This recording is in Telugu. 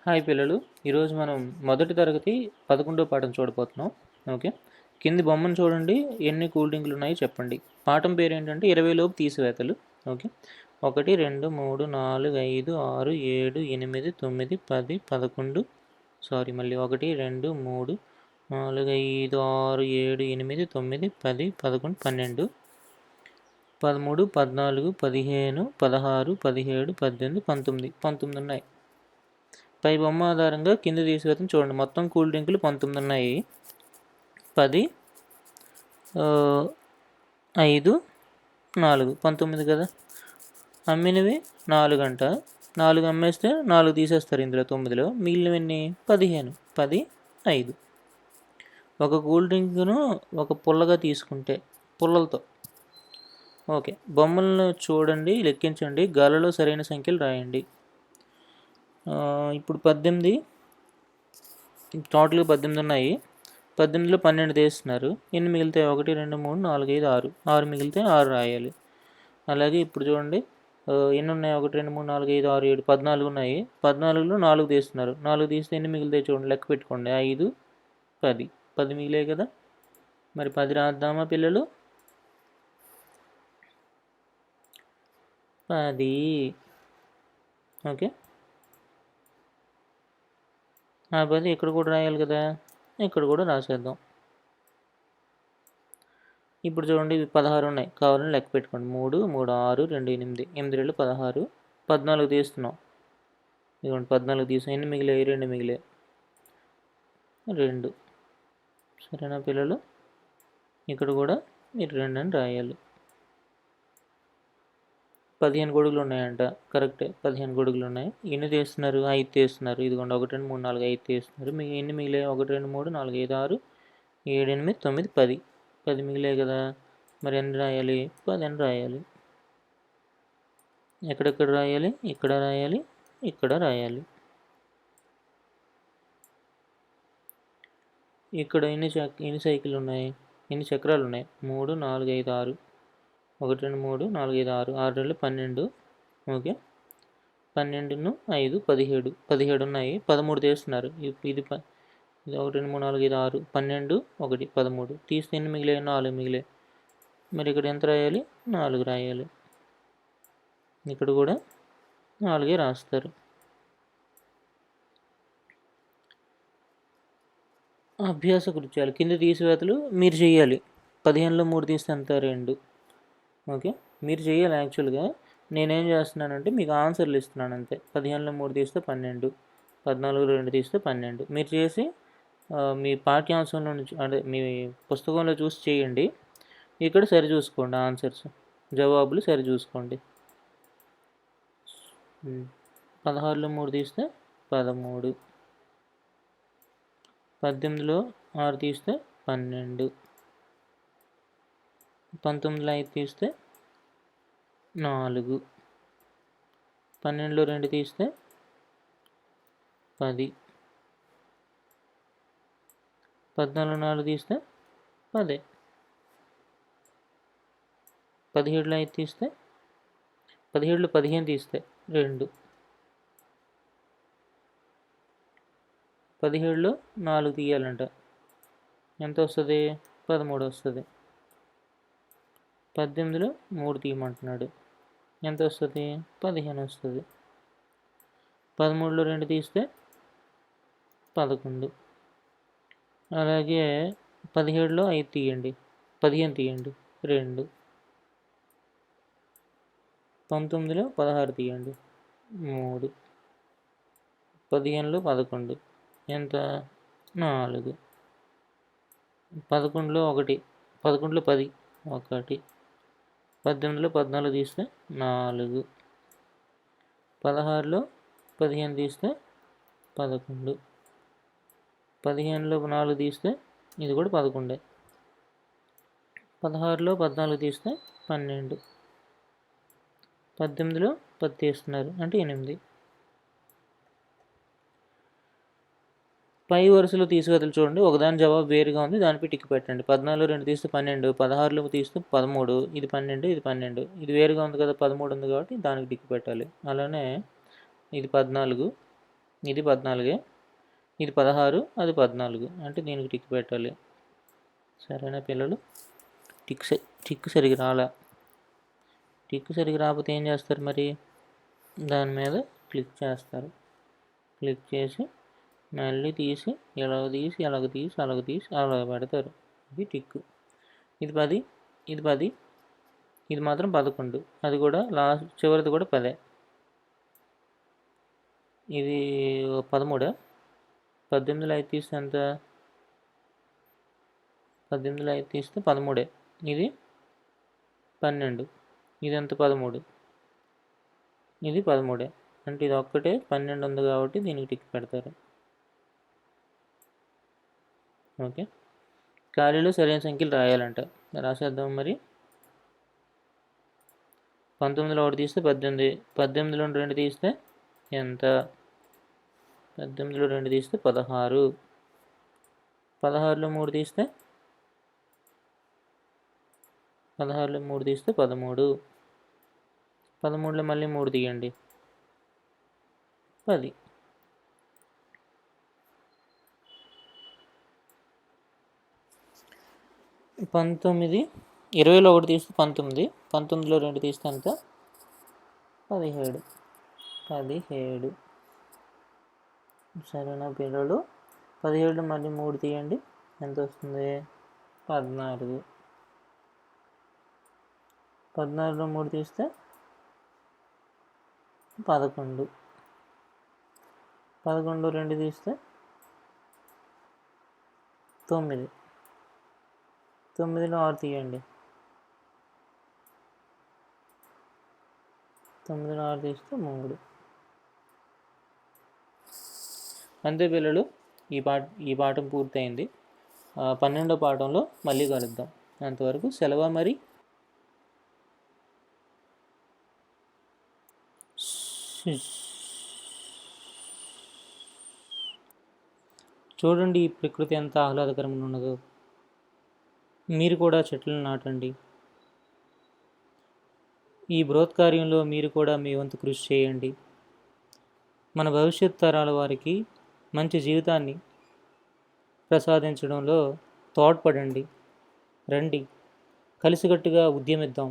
హాయ్ పిల్లలు, ఈరోజు మనం మొదటి తరగతి 11వ పాఠం చూడబోతున్నాం. ఓకే, కింది బొమ్మను చూడండి, ఎన్ని కూల్ డ్రింకులు ఉన్నాయో చెప్పండి. పాఠం పేరు ఏంటంటే 20 లోపు తీసివేతలు. ఓకే, 1 2 3 4 5 6 7 8 9 10 11 సారీ మళ్ళీ 1 2 3 4 5 6 7 8 9 10 11 12 13 14 15 16 17 18 19 ఉన్నాయి. పై బొమ్మ ఆధారంగా కింద తీసివేతను చూడండి. మొత్తం కూల్ డ్రింకులు 19 ఉన్నాయి. 10 5 4 19 కదా. అమ్మినవి 4 అంట. 4 అమ్మేస్తే 4 తీసేస్తారు ఇందులో 9లో. మిగిలినవన్నీ 15. 10 5. ఒక కూల్ డ్రింక్ను ఒక పుల్లగా తీసుకుంటే పుల్లలతో. ఓకే, బొమ్మలను చూడండి, లెక్కించండి, గాలలో సరైన సంఖ్యలు రాయండి. ఇప్పుడు 18, టోటల్గా 18 ఉన్నాయి. 18లో 12 తీస్తున్నారు. ఎన్ని మిగిలితే 1 2 3 4 5 6 6 మిగిలితే 6 రాయాలి. అలాగే ఇప్పుడు చూడండి, ఎన్ని ఉన్నాయి? 1 2 3 4 5 6 7 14 ఉన్నాయి. 14లో 4 తీస్తున్నారు. 4 తీస్తే ఎన్ని మిగిలితే చూడండి, లెక్క పెట్టుకోండి. 5 10 10 మిగిలే కదా. మరి 10 రాద్దామా పిల్లలు? 10. ఓకే, ఆ 10 ఇక్కడ కూడా రాయాలి కదా, ఇక్కడ కూడా రాసేద్దాం. ఇప్పుడు చూడండి, 16 ఉన్నాయి. కావాలని లెక్క పెట్టుకోండి. 3 3 6 2 8 8 2 16 14 తీస్తున్నాం. ఇదిగోండి 14 తీసాం. ఎన్ని మిగిలాయి? 2 మిగిలాయి. 2. సరేనా పిల్లలు? ఇక్కడ కూడా మీరు 2 అని రాయాలి. 15 గొడుగులు ఉన్నాయంట. కరెక్టే, 15 గొడుగులు ఉన్నాయి. ఎన్ని తీస్తున్నారు? 5 తీస్తున్నారు. ఇదిగోండి 1 2 3 4 5 తీస్తున్నారు. మీకు ఎన్ని మిగిలాయి? 1 2 3 4 5 6 7 8 9 10 10 మిగిలాయి కదా. మరి ఎన్ని రాయాలి? 10 అని రాయాలి. ఎక్కడెక్కడ రాయాలి? ఇక్కడ రాయాలి, ఇక్కడ రాయాలి. ఇక్కడ ఎన్ని సైకిల్ ఉన్నాయి? ఎన్ని చక్రాలు ఉన్నాయి? 3 4 5 6 1 2 3 4 5 6 6 2 12. ఓకే, 12 5 17 17 ఉన్నాయి. 13 తీస్తున్నారు. ఇది 1 2 3 4 5 6 12 1 13 తీస్తే ఎన్ని మిగిలాయి? 4 మిగిలాయి. మరి ఇక్కడ ఎంత రాయాలి? 4 రాయాలి. ఇక్కడ కూడా 4 రాస్తారు. అభ్యాస కృత్యాలు కింద తీసివేతలు మీరు చేయాలి. 15లో 3 తీస్తే ఎంత? 2. ఓకే, మీరు చేయాలి. యాక్చువల్గా నేనేం చేస్తున్నానంటే మీకు ఆన్సర్లు ఇస్తున్నాను అంతే. 15లో 3 తీస్తే 12, 14లో 2 తీస్తే 12. మీరు చేసి మీ పాఠ్యాంశంలో నుంచి అంటే మీ పుస్తకంలో చూసి చేయండి. ఇక్కడ సరి చూసుకోండి, ఆన్సర్స్ జవాబులు సరి చూసుకోండి. 16లో 3 తీస్తే 13, 18లో 6 తీస్తే 12, 19లో 5 తీస్తే 4, 12లో 2 తీస్తే 10, 14లో 4 తీస్తే 10, 17లో 5 తీస్తే 17లో 15 తీస్తే 2, 17లో 4 తీయాలంట. ఎంత వస్తుంది? 13 వస్తుంది. 18లో 3 తీయమంటున్నాడు. ఎంత వస్తుంది? 15 వస్తుంది. 13లో 2 తీస్తే 11. అలాగే 17లో 5 తీయండి, 15 తీయండి 2. 19లో 16 తీయండి 3. 15లో 11 ఎంత? 4. 11లో 1 11లో 10 1. 18లో 14 తీస్తే 4. 16లో 15 తీస్తే 11. 15లో 4 తీస్తే ఇది కూడా 11. 16లో 14 తీస్తే 12. 18లో 10 తీస్తున్నారు అంటే 8. పై వరుసలో తీసివేతలు చూడండి. ఒకదాని జవాబు వేరుగా ఉంది, దానిపై టిక్ పెట్టండి. 14లో 2 తీస్తే 12, 16లో తీస్తే 13, ఇది 12, ఇది 12. ఇది వేరుగా ఉంది కదా, 13 ఉంది కాబట్టి దానికి టిక్ పెట్టాలి. అలానే ఇది 14, ఇది 14, ఇది 16, అది 14, అంటే దీనికి టిక్ పెట్టాలి. సరేనా పిల్లలు? టిక్ సరిగ్గా రాలా. టిక్ సరిగ్గా రాకపోతే ఏం చేస్తారు మరి? దాని మీద క్లిక్ చేస్తారు. క్లిక్ చేసి మళ్ళీ తీసి ఎలాగ తీసి అలాగ తీసి అలాగ తీసి అలా పెడతారు. ఇది టిక్. ఇది 10, ఇది 10, ఇది మాత్రం 11, అది కూడా లాస్ట్ చివరిది కూడా 10. ఇది 13. 18లో 5 తీస్తే ఎంత? 18లో 5 తీస్తే 13. ఇది 12, ఇది ఎంత? 13, ఇది 13, అంటే ఇది ఒక్కటే 12 ఉంది కాబట్టి దీనికి టిక్ పెడతారు. ఓకే, ఖాళీలో సరైన సంఖ్యలు రాయాలంట. రాసేద్దాం మరి. 19లో 1 తీస్తే 18, 18లో 2 తీస్తే ఎంత? 18లో 2 తీస్తే 16, 16లో 3 తీస్తే 13, 13లో మళ్ళీ 3 తీయండి, 10. పంతొమ్మిది 20లో 1 తీస్తే 19, 19లో 2 తీస్తే ఎంత? 17, 17. సరేనా పిల్లలు? 17లో మళ్ళీ 3 తీయండి, ఎంత వస్తుంది? 14, 14లో 3 తీస్తే 11, 11లో 2 తీస్తే 9, 9లో 6 తీయండి, 9లో 6 తీస్తే 3. అంతే పిల్లలు, ఈ పాఠం పూర్తయింది. 12వ పాఠంలో మళ్ళీ కలుద్దాం. అంతవరకు సెలవు మరి. చూడండి ఈ ప్రకృతి ఎంత ఆహ్లాదకరంగా ఉన్నదో. మీరు కూడా చెట్లను నాటండి. ఈ బృహత్కార్యంలో మీరు కూడా మీ వంతు కృషి చేయండి. మన భవిష్యత్ తరాల వారికి మంచి జీవితాన్ని ప్రసాదించడంలో తోడ్పడండి. రండి, కలిసికట్టుగా ఉద్యమిద్దాం.